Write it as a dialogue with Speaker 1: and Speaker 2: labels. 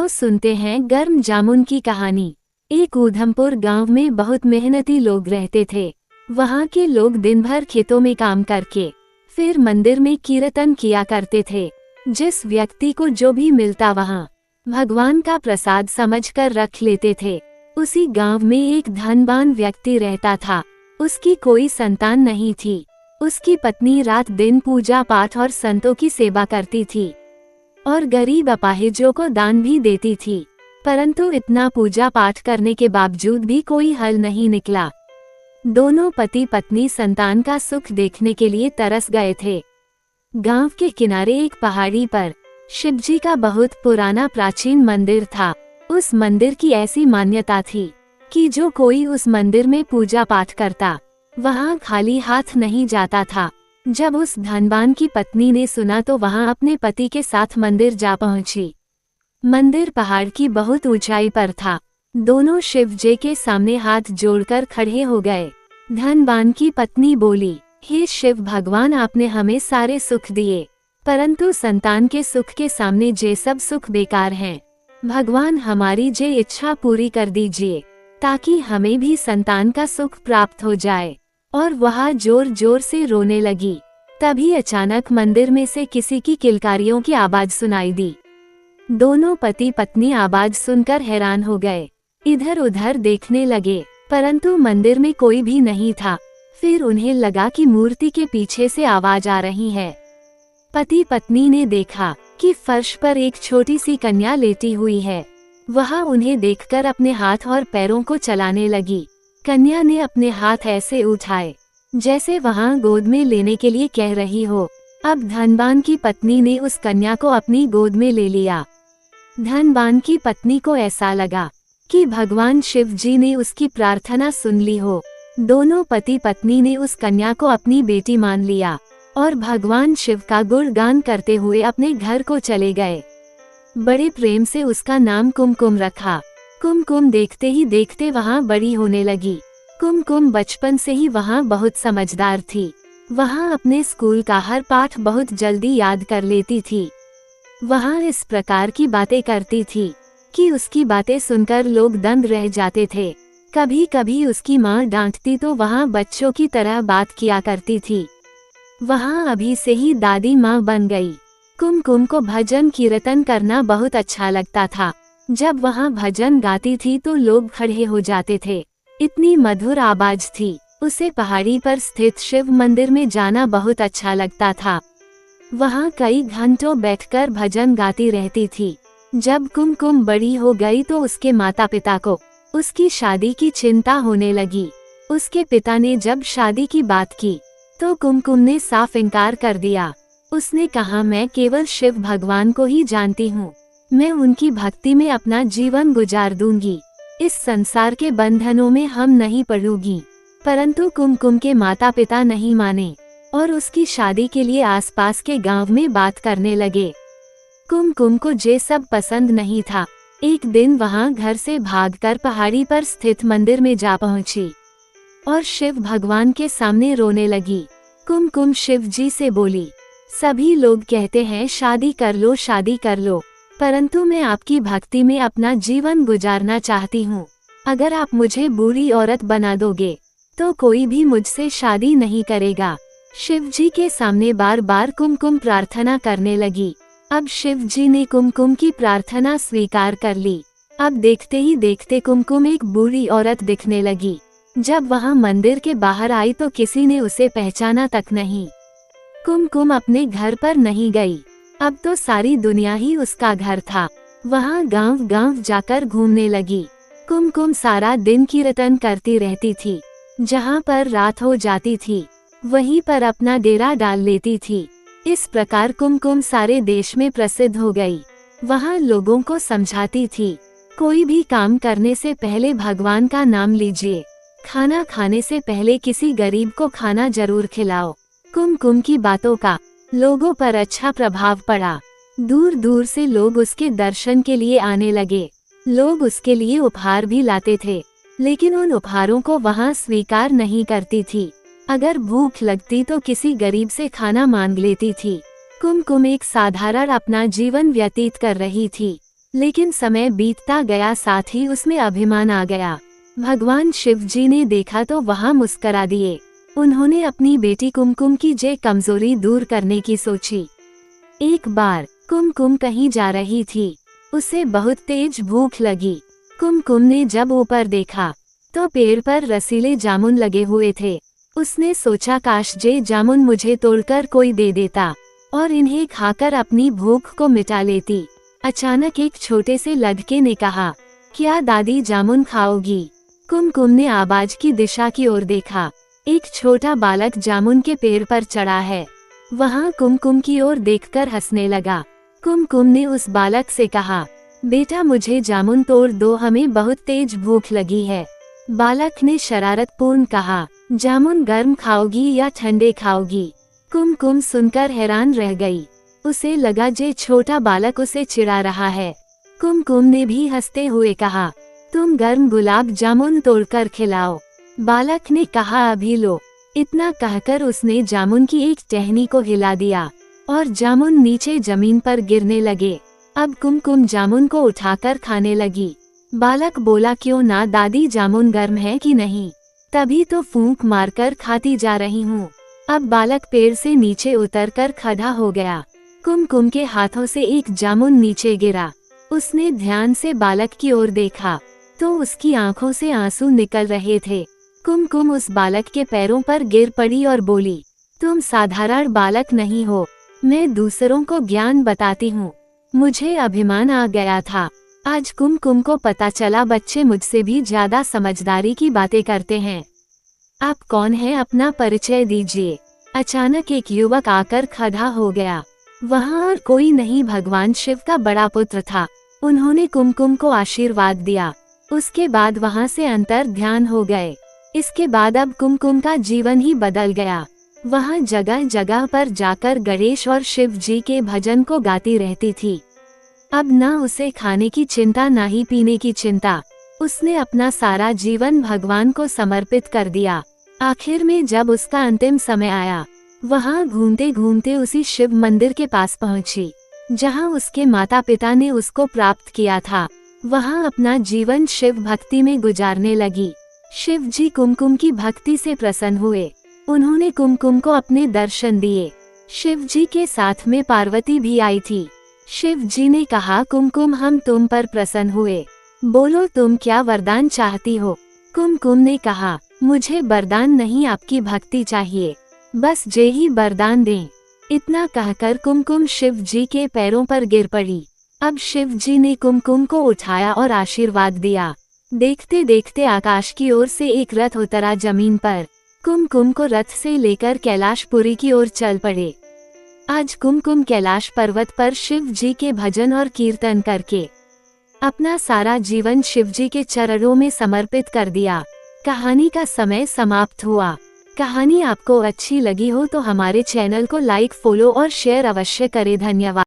Speaker 1: आओ सुनते हैं गर्म जामुन की कहानी। एक ऊधमपुर गांव में बहुत मेहनती लोग रहते थे। वहां के लोग दिन भर खेतों में काम करके फिर मंदिर में कीर्तन किया करते थे। जिस व्यक्ति को जो भी मिलता वहां भगवान का प्रसाद समझकर रख लेते थे। उसी गांव में एक धनवान व्यक्ति रहता था। उसकी कोई संतान नहीं थी। उसकी पत्नी रात दिन पूजा पाठ और संतों की सेवा करती थी और गरीब अपाहिजों को दान भी देती थी। परंतु इतना पूजा पाठ करने के बावजूद भी कोई हल नहीं निकला। दोनों पति पत्नी संतान का सुख देखने के लिए तरस गए थे। गांव के किनारे एक पहाड़ी पर शिवजी का बहुत पुराना प्राचीन मंदिर था। उस मंदिर की ऐसी मान्यता थी कि जो कोई उस मंदिर में पूजा पाठ करता वहां खाली हाथ नहीं जाता था। जब उस धनवान की पत्नी ने सुना तो वहां अपने पति के साथ मंदिर जा पहुंची। मंदिर पहाड़ की बहुत ऊंचाई पर था। दोनों शिव जी के सामने हाथ जोड़कर खड़े हो गए। धनवान की पत्नी बोली, हे शिव भगवान, आपने हमें सारे सुख दिए, परंतु संतान के सुख के सामने जे सब सुख बेकार हैं। भगवान हमारी जे इच्छा पूरी कर दीजिए ताकि हमें भी संतान का सुख प्राप्त हो जाए। और वह जोर जोर से रोने लगी। तभी अचानक मंदिर में से किसी की किलकारियों की आवाज सुनाई दी। दोनों पति पत्नी आवाज सुनकर हैरान हो गए। इधर उधर देखने लगे, परंतु मंदिर में कोई भी नहीं था। फिर उन्हें लगा कि मूर्ति के पीछे से आवाज आ रही है। पति पत्नी ने देखा कि फर्श पर एक छोटी सी कन्या लेटी हुई है। वह उन्हें देखकर अपने हाथ और पैरों को चलाने लगी। कन्या ने अपने हाथ ऐसे उठाए जैसे वहां गोद में लेने के लिए कह रही हो। अब धनवान की पत्नी ने उस कन्या को अपनी गोद में ले लिया। धनवान की पत्नी को ऐसा लगा कि भगवान शिव जी ने उसकी प्रार्थना सुन ली हो। दोनों पति पत्नी ने उस कन्या को अपनी बेटी मान लिया और भगवान शिव का गुणगान करते हुए अपने घर को चले गए। बड़े प्रेम से उसका नाम कुमकुम रखा। कुमकुम देखते ही देखते वहाँ बड़ी होने लगी। कुमकुम बचपन से ही वहाँ बहुत समझदार थी। वहाँ अपने स्कूल का हर पाठ बहुत जल्दी याद कर लेती थी। वहाँ इस प्रकार की बातें करती थी कि उसकी बातें सुनकर लोग दंग रह जाते थे। कभी कभी उसकी माँ डांटती तो वहाँ बच्चों की तरह बात किया करती थी। वहाँ अभी से ही दादी माँ बन गई। कुमकुम को भजन कीर्तन करना बहुत अच्छा लगता था। जब वहाँ भजन गाती थी तो लोग खड़े हो जाते थे। इतनी मधुर आवाज थी। उसे पहाड़ी पर स्थित शिव मंदिर में जाना बहुत अच्छा लगता था। वहाँ कई घंटों बैठकर भजन गाती रहती थी। जब कुमकुम बड़ी हो गई तो उसके माता पिता को उसकी शादी की चिंता होने लगी। उसके पिता ने जब शादी की बात की तो कुमकुम ने साफ इनकार कर दिया। उसने कहा, मैं केवल शिव भगवान को ही जानती हूँ। मैं उनकी भक्ति में अपना जीवन गुजार दूंगी। इस संसार के बंधनों में हम नहीं पड़ूंगी। परंतु कुमकुम के माता पिता नहीं माने और उसकी शादी के लिए आसपास के गांव में बात करने लगे। कुमकुम को ये सब पसंद नहीं था। एक दिन वहां घर से भागकर पहाड़ी पर स्थित मंदिर में जा पहुंची और शिव भगवान के सामने रोने लगी। कुमकुम शिव जी से बोली, सभी लोग कहते हैं शादी कर लो, शादी कर लो, परंतु मैं आपकी भक्ति में अपना जीवन गुजारना चाहती हूँ। अगर आप मुझे बुरी औरत बना दोगे तो कोई भी मुझसे शादी नहीं करेगा। शिव जी के सामने बार बार कुमकुम प्रार्थना करने लगी। अब शिव जी ने कुमकुम की प्रार्थना स्वीकार कर ली। अब देखते ही देखते कुमकुम एक बुरी औरत दिखने लगी। जब वहाँ मंदिर के बाहर आई तो किसी ने उसे पहचाना तक नहीं। कुमकुम अपने घर पर नहीं गई। अब तो सारी दुनिया ही उसका घर था। वहाँ गांव गांव जाकर घूमने लगी। कुमकुम सारा दिन कीर्तन करती रहती थी। जहाँ पर रात हो जाती थी वहीं पर अपना डेरा डाल लेती थी। इस प्रकार कुमकुम सारे देश में प्रसिद्ध हो गई। वहाँ लोगों को समझाती थी, कोई भी काम करने से पहले भगवान का नाम लीजिए। खाना खाने से पहले किसी गरीब को खाना जरूर खिलाओ। कुमकुम की बातों का लोगों पर अच्छा प्रभाव पड़ा। दूर दूर से लोग उसके दर्शन के लिए आने लगे। लोग उसके लिए उपहार भी लाते थे, लेकिन उन उपहारों को वहाँ स्वीकार नहीं करती थी। अगर भूख लगती तो किसी गरीब से खाना मांग लेती थी। कुमकुम एक साधारण अपना जीवन व्यतीत कर रही थी, लेकिन समय बीतता गया, साथ ही उसमें अभिमान आ गया। भगवान शिव जी ने देखा तो वहां मुस्करा दिए। उन्होंने अपनी बेटी कुमकुम की जे कमजोरी दूर करने की सोची। एक बार कुमकुम कहीं जा रही थी। उसे बहुत तेज भूख लगी। कुमकुम ने जब ऊपर देखा तो पेड़ पर रसीले जामुन लगे हुए थे। उसने सोचा, काश जे जामुन मुझे तोड़कर कोई दे देता और इन्हें खाकर अपनी भूख को मिटा लेती। अचानक एक छोटे से लड़के ने कहा, क्या दादी जामुन खाओगी? कुमकुम ने आवाज की दिशा की ओर देखा। एक छोटा बालक जामुन के पेड़ पर चढ़ा है। वहां कुमकुम की ओर देखकर हंसने लगा। कुमकुम ने उस बालक से कहा, बेटा मुझे जामुन तोड़ दो, हमें बहुत तेज भूख लगी है। बालक ने शरारतपूर्ण कहा, जामुन गर्म खाओगी या ठंडे खाओगी? कुमकुम सुनकर हैरान रह गई। उसे लगा जे छोटा बालक उसे चिढ़ा रहा है। कुमकुम ने भी हंसते हुए कहा, तुम गर्म गुलाब जामुन तोड़कर खिलाओ। बालक ने कहा, अभी लो। इतना कहकर उसने जामुन की एक टहनी को हिला दिया और जामुन नीचे जमीन पर गिरने लगे। अब कुमकुम जामुन को उठाकर खाने लगी। बालक बोला, क्यों ना दादी, जामुन गर्म है कि नहीं? तभी तो फूंक मारकर खाती जा रही हूँ। अब बालक पेड़ से नीचे उतरकर खड़ा हो गया। कुमकुम के हाथों से एक जामुन नीचे गिरा। उसने ध्यान से बालक की ओर देखा तो उसकी आंखों से आंसू निकल रहे थे। कुमकुम उस बालक के पैरों पर गिर पड़ी और बोली, तुम साधारण बालक नहीं हो, मैं दूसरों को ज्ञान बताती हूँ। मुझे अभिमान आ गया था। आज कुमकुम को पता चला बच्चे मुझसे भी ज्यादा समझदारी की बातें करते हैं। आप कौन हैं, अपना परिचय दीजिए। अचानक एक युवक आकर खड़ा हो गया। वहाँ और कोई नहीं, भगवान शिव का बड़ा पुत्र था। उन्होंने कुमकुम को आशीर्वाद दिया। उसके बाद वहाँ से अंतर ध्यान हो गए। इसके बाद अब कुमकुम का जीवन ही बदल गया। वहाँ जगह जगह पर जाकर गणेश और शिव जी के भजन को गाती रहती थी। अब न उसे खाने की चिंता, ना ही पीने की चिंता। उसने अपना सारा जीवन भगवान को समर्पित कर दिया। आखिर में जब उसका अंतिम समय आया, वहाँ घूमते घूमते उसी शिव मंदिर के पास पहुँची जहाँ उसके माता पिता ने उसको प्राप्त किया था। वहाँ अपना जीवन शिव भक्ति में गुजारने लगी। शिव जी कुमकुम की भक्ति से प्रसन्न हुए। उन्होंने कुमकुम को अपने दर्शन दिए। शिव जी के साथ में पार्वती भी आई थी। शिव जी ने कहा, कुमकुम हम तुम पर प्रसन्न हुए, बोलो तुम क्या वरदान चाहती हो? कुमकुम ने कहा, मुझे वरदान नहीं, आपकी भक्ति चाहिए, बस जे ही वरदान दें। इतना कहकर कुमकुम शिव जी के पैरों पर गिर पड़ी। अब शिव जी ने कुमकुम को उठाया और आशीर्वाद दिया। देखते देखते आकाश की ओर से एक रथ उतरा जमीन पर। कुमकुम को रथ से लेकर कैलाशपुरी की ओर चल पड़े। आज कुमकुम कैलाश पर्वत पर शिव जी के भजन और कीर्तन करके अपना सारा जीवन शिव जी के चरणों में समर्पित कर दिया। कहानी का समय समाप्त हुआ। कहानी आपको अच्छी लगी हो तो हमारे चैनल को लाइक, फॉलो और शेयर अवश्य करें। धन्यवाद।